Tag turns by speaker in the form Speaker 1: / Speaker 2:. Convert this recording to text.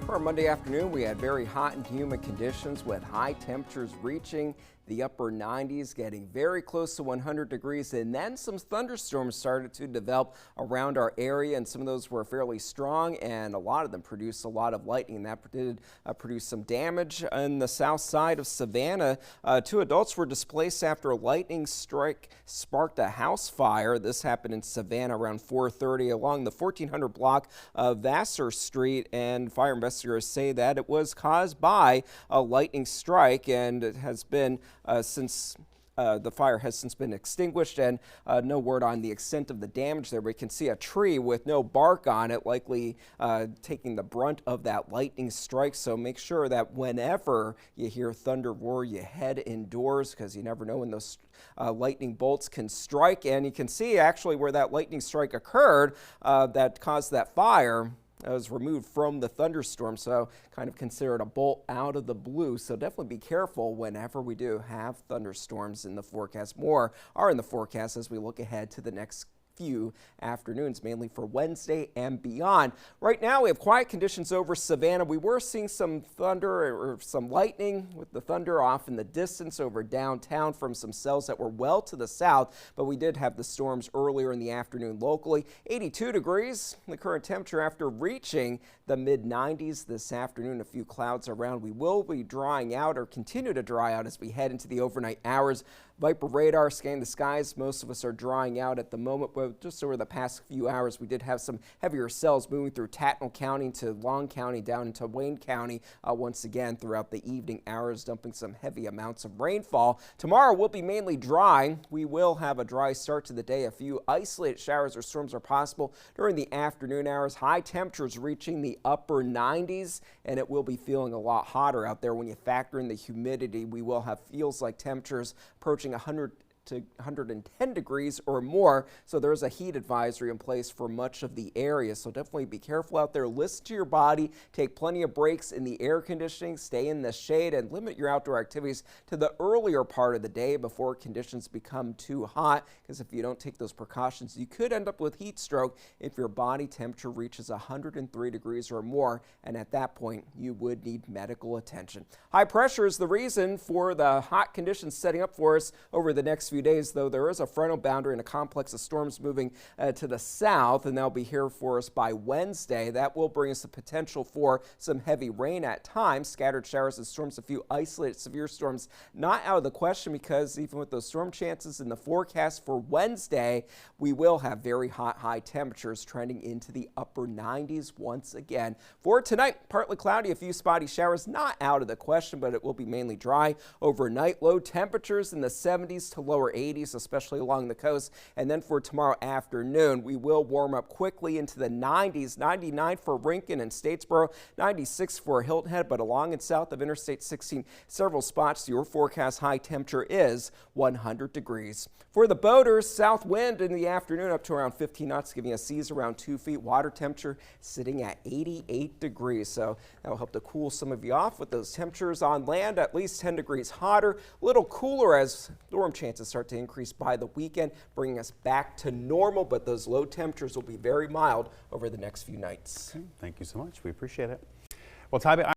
Speaker 1: For our Monday afternoon, we had very hot and humid conditions with high temperatures reaching the upper 90s, getting very close to 100 degrees, and then some thunderstorms started to develop around our area, and some of those were fairly strong, and a lot of them produced a lot of lightning, and that did produce some damage on the south side of Savannah. 2 adults were displaced after a lightning strike sparked a house fire. This happened in Savannah around 4:30 along the 1400 block of Vassar Street, and fire investigators say that it was caused by a lightning strike, and it has been the fire has since been extinguished, and no word on the extent of the damage there. We can see a tree with no bark on it, likely taking the brunt of that lightning strike. So make sure that whenever you hear thunder roar, you head indoors, because you never know when those lightning bolts can strike. And you can see actually where that lightning strike occurred that caused that fire. It was removed from the thunderstorm, so kind of considered a bolt out of the blue. So definitely be careful whenever we do have thunderstorms in the forecast. More are in the forecast as we look ahead to the next few afternoons, mainly for Wednesday and beyond. Right now we have quiet conditions over Savannah. We were seeing some thunder or some lightning with the thunder off in the distance over downtown from some cells that were well to the south, but we did have the storms earlier in the afternoon locally. 82 degrees, the current temperature after reaching the mid-90s this afternoon. A few clouds around. We will be drying out or continue to dry out as we head into the overnight hours. Viper radar scanning the skies. Most of us are drying out at the moment, but just over the past few hours, we did have some heavier cells moving through Tattnall County to Long County down into Wayne County once again throughout the evening hours, dumping some heavy amounts of rainfall. Tomorrow will be mainly dry. We will have a dry start to the day. A few isolated showers or storms are possible during the afternoon hours. High temperatures reaching the upper 90s, and it will be feeling a lot hotter out there. When you factor in the humidity, we will have feels like temperatures approaching 100 to 110 degrees or more, so there's a heat advisory in place for much of the area. So definitely be careful out there. Listen to your body, take plenty of breaks in the air conditioning, stay in the shade, and limit your outdoor activities to the earlier part of the day before conditions become too hot, because if you don't take those precautions, you could end up with heat stroke if your body temperature reaches 103 degrees or more, and at that point you would need medical attention. High pressure is the reason for the hot conditions setting up for us over the next few days, though there is a frontal boundary and a complex of storms moving to the south, and they'll be here for us by Wednesday. That will bring us the potential for some heavy rain at times, scattered showers and storms, a few isolated severe storms not out of the question, because even with those storm chances in the forecast for Wednesday, we will have very hot high temperatures trending into the upper 90s once again. For tonight, partly cloudy, a few spotty showers not out of the question, but it will be mainly dry overnight. Low temperatures in the 70s to lower 80s, especially along the coast. And then for tomorrow afternoon, we will warm up quickly into the 90s. 99 for Rincon and Statesboro, 96 for Hilton Head, but along and south of Interstate 16, several spots, your forecast high temperature is 100 degrees. For the boaters, south wind in the afternoon up to around 15 knots, giving us seas around 2 feet. Water temperature sitting at 88 degrees. So that will help to cool some of you off with those temperatures on land, at least 10 degrees hotter, a little cooler as storm chances start to increase by the weekend, bringing us back to normal, but those low temperatures will be very mild over the next few nights.
Speaker 2: Okay, thank you so much. We appreciate it. Well, Tybee,